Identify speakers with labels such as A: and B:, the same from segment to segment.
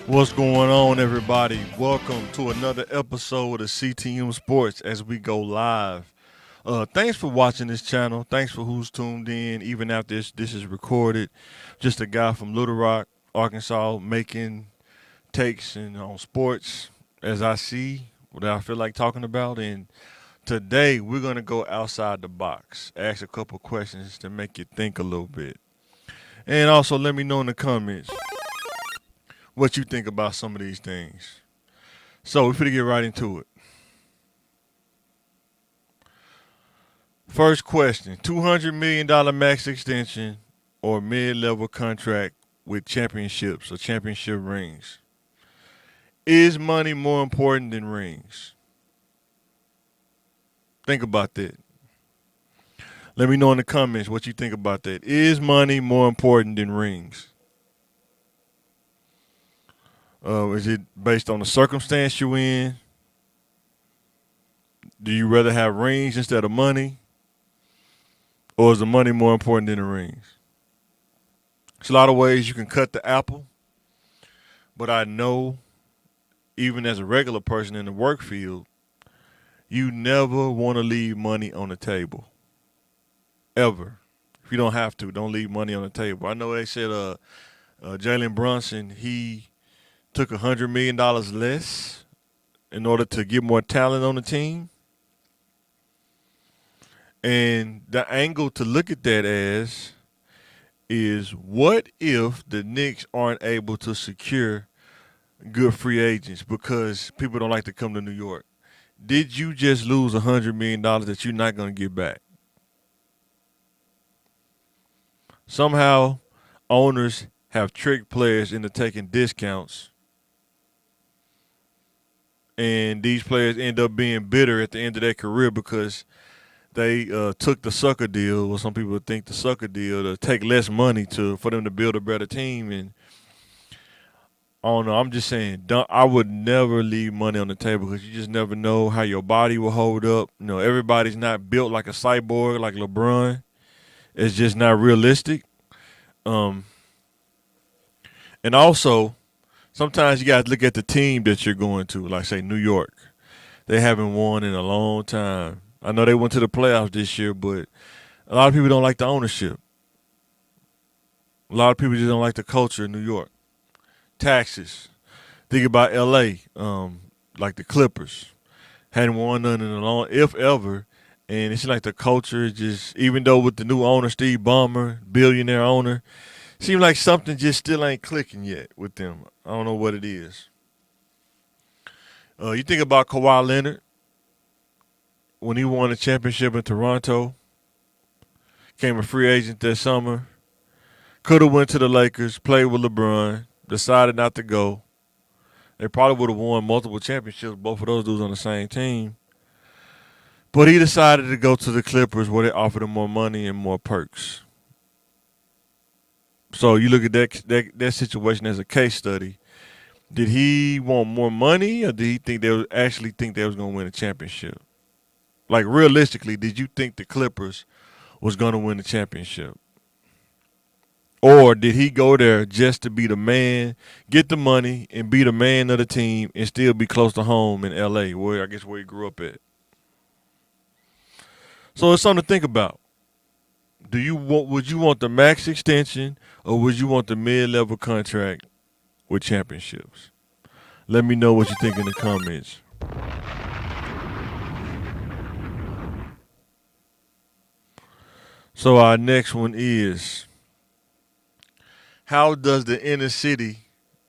A: What's going on, everybody? Welcome to another episode of CTM Sports as we go live. Thanks for watching this channel. Thanks for who's tuned in, even after this is recorded. Just a guy from Little Rock, Arkansas, making takes on sports as I see what I feel like talking about. And today we're gonna go outside the box, ask a couple questions to make you think a little bit, and also let me know in the comments what you think about some of these things. So we're gonna get right into it. First question: $200 million max extension or mid-level contract with championships or championship rings? Is money more important than rings? Think about that. Let me know in the comments what you think about that. Is money more important than rings? Is it based on the circumstance you're in? Do you rather have rings instead of money? Or is the money more important than the rings? There's a lot of ways you can cut the apple, but I know, even as a regular person in the work field, you never want to leave money on the table. Ever. If you don't have to, don't leave money on the table. I know they said Jalen Brunson, he took $100 million less in order to get more talent on the team. And the angle to look at that as is, what if the Knicks aren't able to secure good free agents because people don't like to come to New York? Did you just lose $100 million that you're not going to get back? Somehow, owners have tricked players into taking discounts, and these players end up being bitter at the end of their career because they took the sucker deal, or some people think the sucker deal, to take less money for them to build a better team. And I don't know. I'm just saying, I would never leave money on the table because you just never know how your body will hold up. You know, everybody's not built like a cyborg like LeBron. It's just not realistic. And also, sometimes you got to look at the team that you're going to. Like, say, New York. They haven't won in a long time. I know they went to the playoffs this year, but a lot of people don't like the ownership. A lot of people just don't like the culture in New York. Taxes. Think about L.A., like the Clippers. Hadn't won none in a long, if ever. And it's like the culture is just, even though with the new owner, Steve Ballmer, billionaire owner, seems like something just still ain't clicking yet with them. I don't know what it is. You think about Kawhi Leonard when he won a championship in Toronto, came a free agent that summer, could have went to the Lakers, played with LeBron, decided not to go. They probably would have won multiple championships, both of those dudes on the same team. But he decided to go to the Clippers where they offered him more money and more perks. So you look at that situation as a case study. Did he want more money, or did he think actually think they was going to win a championship? Like, realistically, did you think the Clippers was going to win the championship? Or did he go there just to be the man, get the money, and be the man of the team and still be close to home in L.A., where he grew up at? So it's something to think about. Would you want the max extension, or would you want the mid-level contract with championships? Let me know what you think in the comments. So our next one is, how does the inner city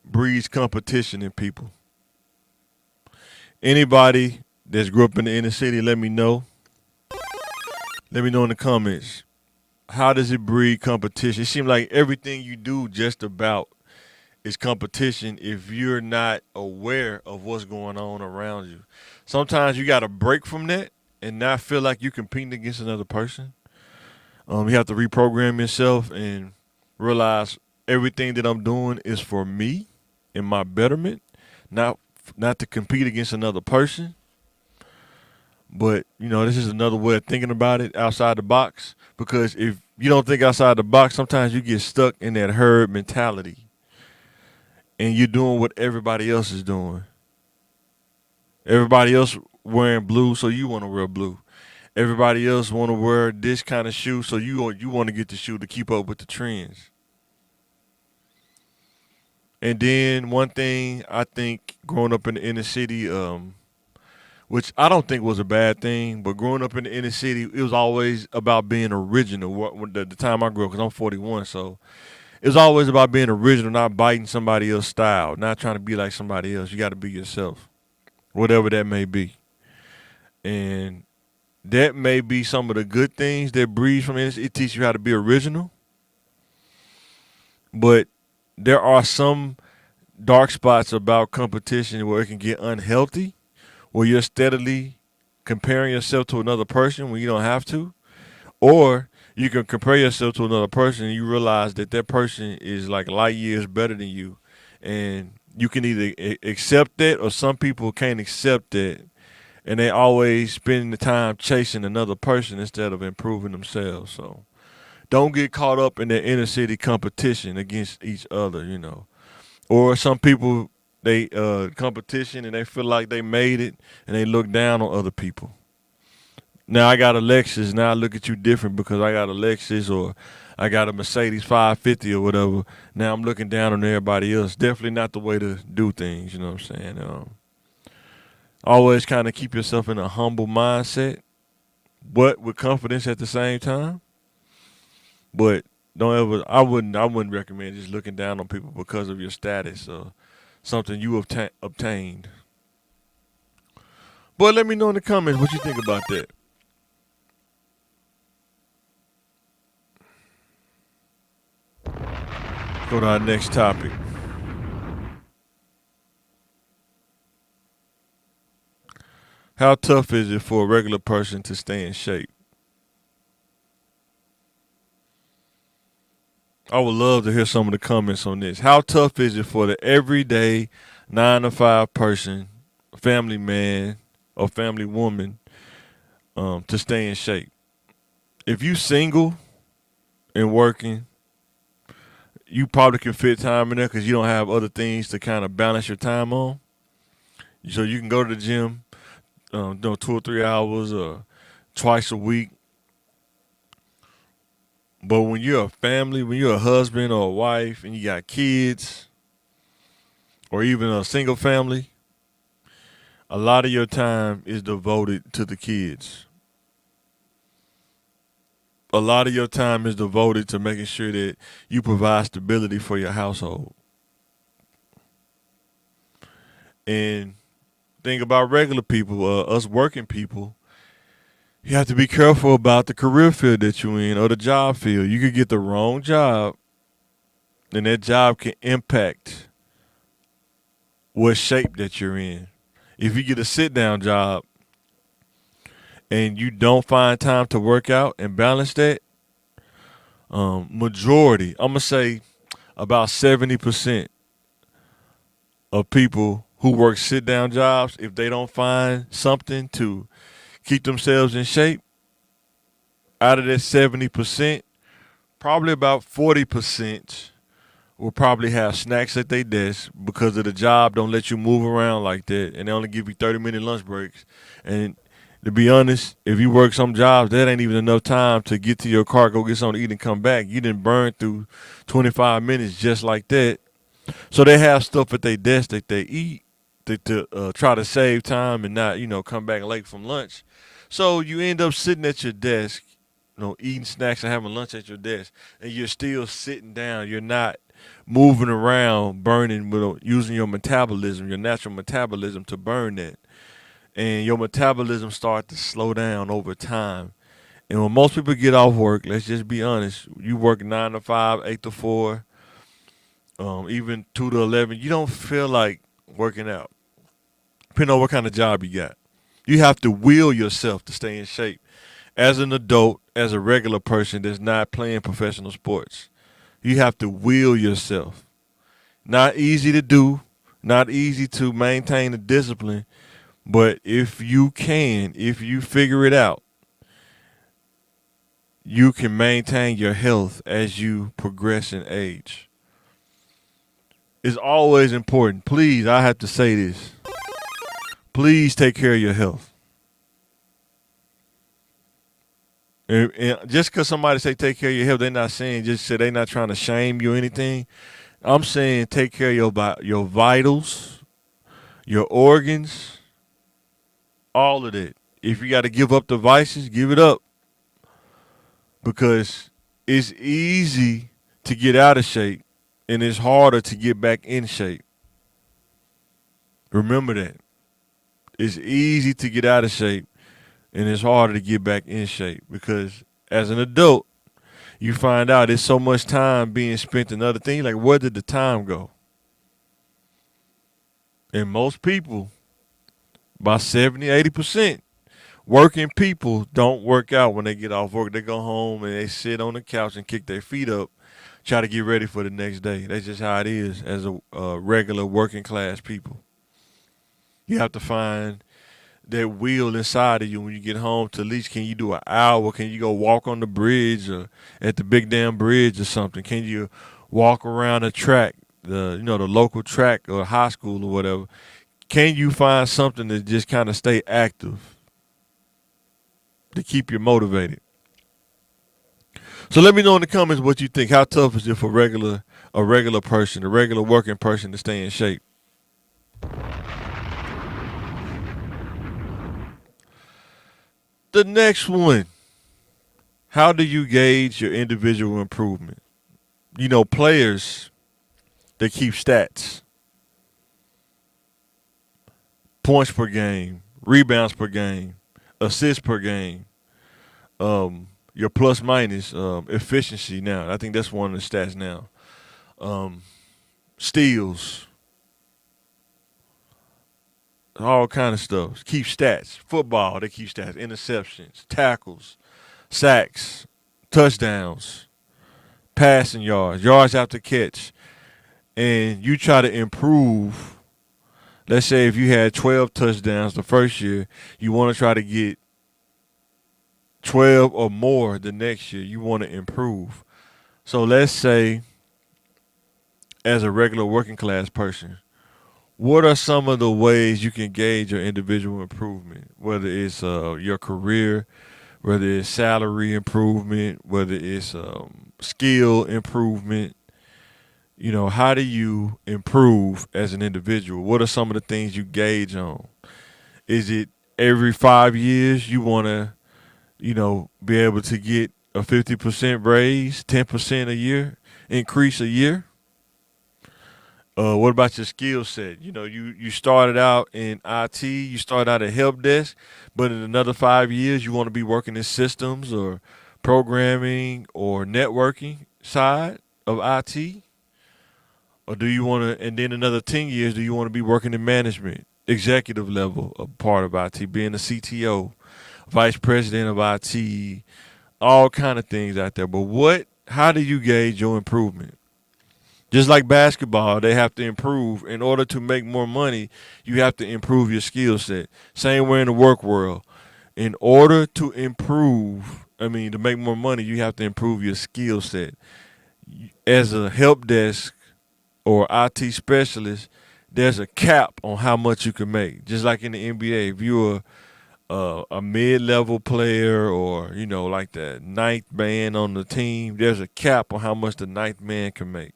A: breed competition in people? Anybody that's grew up in the inner city, let me know. Let me know in the comments. How does it breed competition? It seems like everything you do just about is competition if you're not aware of what's going on around you. Sometimes you got to break from that and not feel like you're competing against another person. You have to reprogram yourself and realize everything that I'm doing is for me and my betterment, not to compete against another person. But, this is another way of thinking about it, outside the box. Because if you don't think outside the box, sometimes you get stuck in that herd mentality. and you're doing what everybody else is doing. Everybody else wearing blue, so you want to wear blue. Everybody else want to wear this kind of shoe, so you want to get the shoe to keep up with the trends. And then one thing I think growing up in the inner city, which I don't think was a bad thing, but growing up in the inner city, it was always about being original. The time I grew up, because I'm 41, so it was always about being original, not biting somebody else's style, not trying to be like somebody else. You got to be yourself, whatever that may be. And that may be some of the good things that breeds from it. It teaches you how to be original. But there are some dark spots about competition where it can get unhealthy, where you're steadily comparing yourself to another person when you don't have to. Or you can compare yourself to another person and you realize that that person is like light years better than you. And you can either accept that, or some people can't accept that. And they always spend the time chasing another person instead of improving themselves. So don't get caught up in the inner city competition against each other. Or some people, they competition and they feel like they made it and they look down on other people. Now I got a Lexus. Now I look at you different because I got a Lexus, or I got a Mercedes 550 or whatever. Now I'm looking down on everybody else. Definitely not the way to do things. You know what I'm saying? Always kind of keep yourself in a humble mindset, but with confidence at the same time. But don't ever. I wouldn't recommend just looking down on people because of your status or something you obtained. But let me know in the comments what you think about that. Go to our next topic. How tough is it for a regular person to stay in shape? I would love to hear some of the comments on this. How tough is it for the everyday 9 to 5 person, family man or family woman, to stay in shape? If you single and working, you probably can fit time in there because you don't have other things to kind of balance your time on. So you can go to the gym, 2 or 3 hours or twice a week. But when you're a family, when you're a husband or a wife and you got kids, or even a single family, a lot of your time is devoted to the kids. A lot of your time is devoted to making sure that you provide stability for your household. And think about regular people, us working people. You have to be careful about the career field that you're in or the job field. You could get the wrong job, and that job can impact what shape that you're in. If you get a sit down job and you don't find time to work out and balance that, majority, I'm gonna say about 70% of people who work sit down jobs, if they don't find something to keep themselves in shape, out of that 70%, probably about 40% will probably have snacks at their desk because of the job don't let you move around like that, and they only give you 30-minute lunch breaks. And to be honest, if you work some jobs, that ain't even enough time to get to your car, go get something to eat, and come back. You didn't burn through 25 minutes just like that. So they have stuff at their desk that they eat to try to save time and not, come back late from lunch. So you end up sitting at your desk, eating snacks and having lunch at your desk, and you're still sitting down. You're not moving around, burning, using your metabolism, your natural metabolism to burn that. And your metabolism starts to slow down over time. And when most people get off work, let's just be honest, you work 9 to 5, 8 to 4, even 2 to 11, you don't feel like working out, depending on what kind of job you got. You have to will yourself to stay in shape as an adult, as a regular person that's not playing professional sports. You have to will yourself. Not easy to do, not easy to maintain the discipline, but if you figure it out, you can maintain your health as you progress in age. is always important. Please, I have to say this. Please take care of your health. And just because somebody say take care of your health, they're not saying just say they're not trying to shame you or anything. I'm saying take care of your vitals, your organs, all of that. If you got to give up the vices, give it up because it's easy to get out of shape and it's harder to get back in shape. Remember that. It's easy to get out of shape and it's harder to get back in shape because as an adult, you find out there's so much time being spent in other things. Like, where did the time go? And most people, about 70, 80%, working people don't work out when they get off work. They go home and they sit on the couch and kick their feet up, try to get ready for the next day. That's just how it is as a regular working class people. You have to find that will inside of you when you get home to at least can you do an hour? Can you go walk on the bridge or at the big damn bridge or something? Can you walk around the track, the local track or high school or whatever? Can you find something to just kind of stay active to keep you motivated? So let me know in the comments what you think. How tough is it for a regular person, a regular working person to stay in shape? The next one. How do you gauge your individual improvement? Players, they keep stats. Points per game, rebounds per game, assists per game, your plus minus efficiency now. I think that's one of the stats now. Um, Steals, all kind of stuff. Keep stats. Football, they keep stats. Interceptions, tackles, sacks, touchdowns, passing yards, yards after catch. And you try to improve. Let's say if you had 12 touchdowns the first year, you want to try to get 12 or more the next year. You want to improve. So let's say, as a regular working class person, what are some of the ways you can gauge your individual improvement? Whether it's your career, whether it's salary improvement, whether it's skill improvement. How do you improve as an individual? What are some of the things you gauge on? Is it every 5 years you want to, be able to get a 50% raise, 10% a year, increase a year? What about your skill set? You started out in IT, you started out at help desk, but in another 5 years, you want to be working in systems or programming or networking side of IT? Or do you want to, and then another 10 years, do you want to be working in management, executive level of part of IT, being a CTO, vice president of IT, all kind of things out there. But how do you gauge your improvement? Just like basketball, they have to improve. In order to make more money, you have to improve your skill set. Same way in the work world. In order to to make more money, you have to improve your skill set. As a help desk or IT specialist, there's a cap on how much you can make. Just like in the NBA, if you're a mid-level player or, like the ninth man on the team, there's a cap on how much the ninth man can make.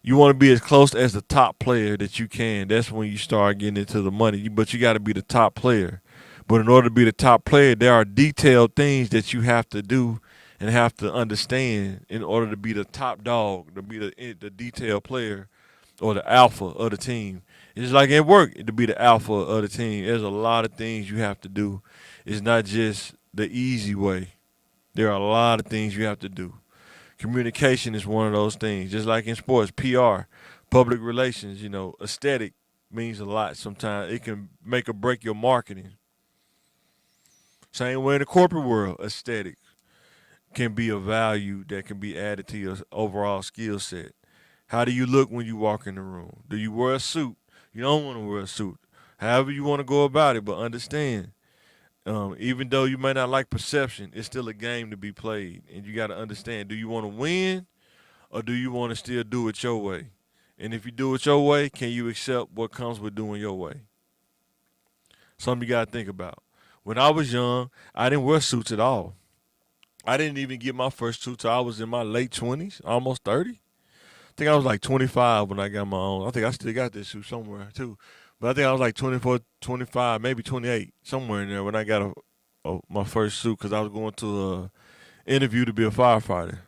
A: You want to be as close as the top player that you can. That's when you start getting into the money. But you got to be the top player. But in order to be the top player, there are detailed things that you have to do and have to understand in order to be the top dog, to be the detailed player or the alpha of the team. It's like at work to be the alpha of the team. There's a lot of things you have to do. It's not just the easy way. There are a lot of things you have to do. Communication is one of those things. Just like in sports, PR, public relations, aesthetic means a lot sometimes. It can make or break your marketing. Same way in the corporate world, aesthetic can be a value that can be added to your overall skill set. How do you look when you walk in the room? Do you wear a suit? You don't want to wear a suit. However you want to go about it, but understand, even though you may not like perception, it's still a game to be played, and you got to understand: do you want to win, or do you want to still do it your way? And if you do it your way, can you accept what comes with doing your way? Something you gotta think about. When I was young, I didn't wear suits at all. I didn't even get my first suit till I was in my late 20s, almost 30. I think I was like 25 when I got my own. I think I still got this suit somewhere too. But I think I was like 24, 25, maybe 28, somewhere in there when I got my first suit because I was going to a interview to be a firefighter.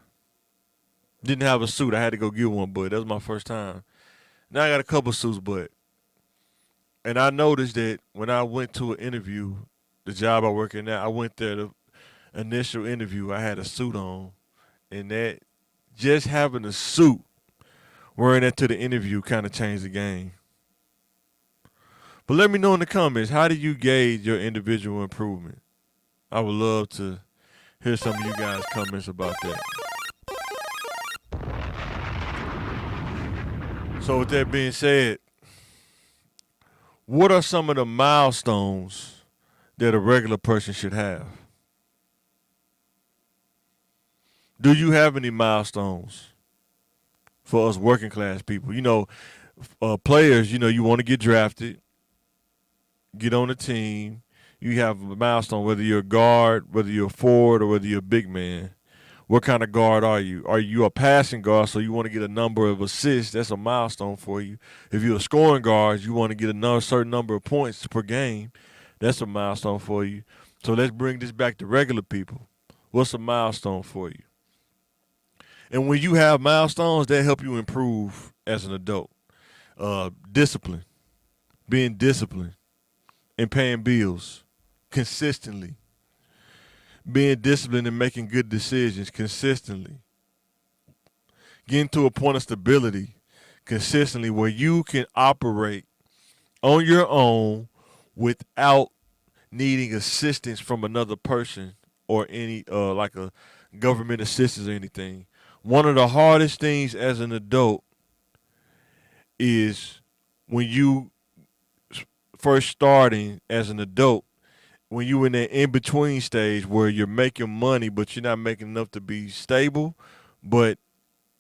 A: Didn't have a suit. I had to go get one, but that was my first time. Now I got a couple suits, but and I noticed that when I went to an interview, the job I work in now, I went there the initial interview. I had a suit on, and that just having a suit wearing that to the interview kind of changed the game. But let me know in the comments, how do you gauge your individual improvement? I would love to hear some of you guys' comments about that. So with that being said, what are some of the milestones that a regular person should have? Do you have any milestones for us working class people? Players, you want to get drafted, get on the team. You have a milestone, whether you're a guard, whether you're a forward, or whether you're a big man. What kind of guard are you? Are you a passing guard, so you want to get a number of assists? That's a milestone for you. If you're a scoring guard, you want to get a certain number of points per game. That's a milestone for you. So let's bring this back to regular people. What's a milestone for you? And when you have milestones, that help you improve as an adult. Discipline, being disciplined, and paying bills consistently. Being disciplined and making good decisions consistently. Getting to a point of stability consistently where you can operate on your own without needing assistance from another person or any like a government assistance or anything. One of the hardest things as an adult is when you first starting as an adult, when you in that in between stage where you're making money but you're not making enough to be stable, but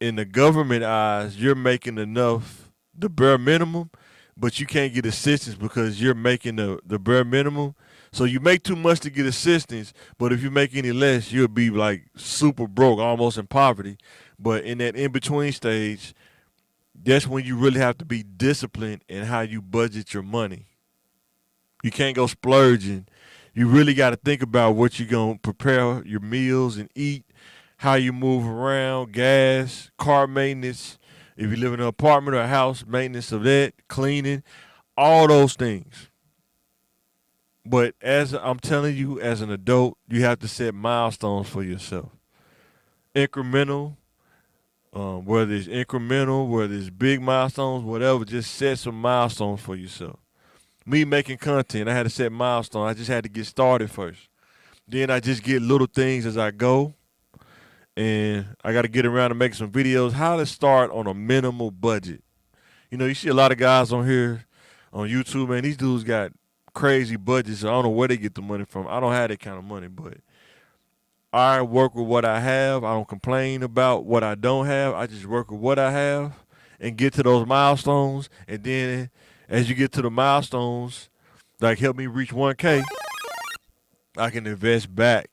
A: in the government eyes you're making enough, the bare minimum, but you can't get assistance because you're making the bare minimum. So you make too much to get assistance, but if you make any less, you'll be like super broke, almost in poverty. But in that in between stage, that's when you really have to be disciplined in how you budget your money. You can't go splurging. You really got to think about what you're going to prepare your meals and eat, how you move around, gas, car maintenance. If you live in an apartment or a house, maintenance of that, cleaning, all those things. But as I'm telling you, as an adult, you have to set milestones for yourself. Incremental, whether it's incremental, whether it's big milestones, whatever, just set some milestones for yourself. Me making content, I had to set milestones. I just had to get started first. Then I just get little things as I go. And I got to get around to making some videos. How to start on a minimal budget. You see a lot of guys on here on YouTube, man. These dudes got crazy budgets. So I don't know where they get the money from. I don't have that kind of money, but I work with what I have. I don't complain about what I don't have. I just work with what I have and get to those milestones. And then as you get to the milestones, like help me reach 1K, I can invest back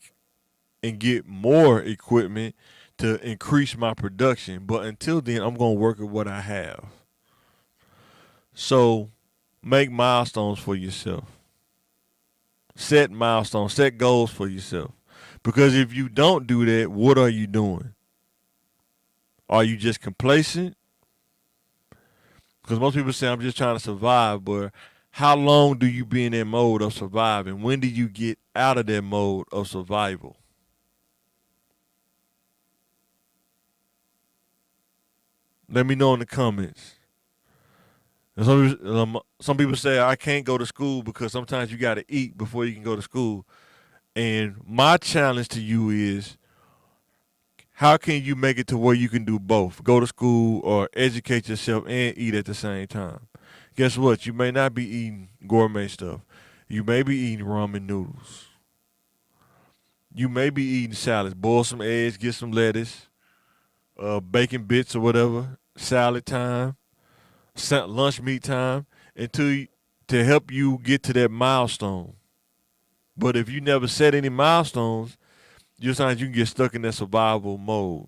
A: and get more equipment to increase my production. But until then, I'm going to work with what I have. So make milestones for yourself. Set milestones, set goals for yourself. Because if you don't do that, what are you doing? Are you just complacent? Because most people say, I'm just trying to survive, but how long do you be in that mode of surviving? When do you get out of that mode of survival? Let me know in the comments. And some people say, I can't go to school because sometimes you got to eat before you can go to school. And my challenge to you is, how can you make it to where you can do both? Go to school or educate yourself and eat at the same time. Guess what? You may not be eating gourmet stuff. You may be eating ramen noodles. You may be eating salads. Boil some eggs, get some lettuce, bacon bits or whatever. Salad time. lunch meet time, and to help you get to that milestone. But if you never set any milestones, sometimes you can get stuck in that survival mode.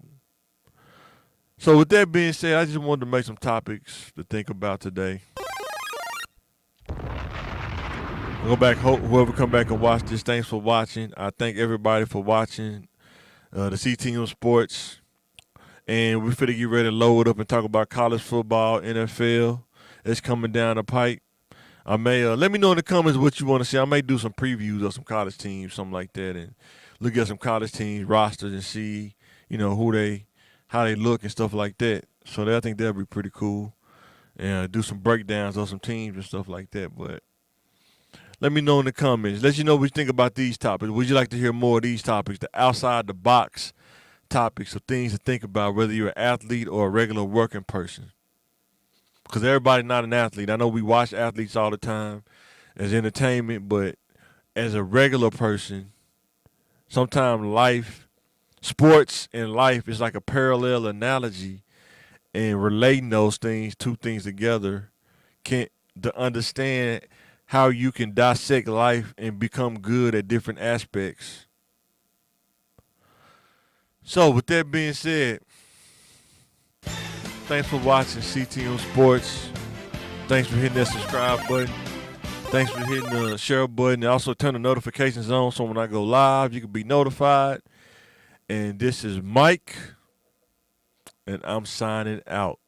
A: So with that being said, I just wanted to make some topics to think about today. Go back, whoever come back and watch this, thanks for watching. I thank everybody for watching the CTM Sports. And we're finna get ready to load up and talk about college football, NFL. It's coming down the pipe. I may let me know in the comments what you want to see. I may do some previews of some college teams, something like that, and look at some college teams rosters and see, how they look and stuff like that. So I think that'd be pretty cool. And do some breakdowns of some teams and stuff like that. But let me know in the comments. Let you know what you think about these topics. Would you like to hear more of these topics, the outside the box topics of things to think about, whether you're an athlete or a regular working person? Because everybody's not an athlete. I know we watch athletes all the time as entertainment, but as a regular person, sometimes sports and life is like a parallel analogy, and relating those two things together to understand how you can dissect life and become good at different aspects. So with that being said, thanks for watching CTM Sports. Thanks for hitting that subscribe button. Thanks for hitting the share button. And also turn the notifications on so when I go live, you can be notified. And this is Mike, and I'm signing out.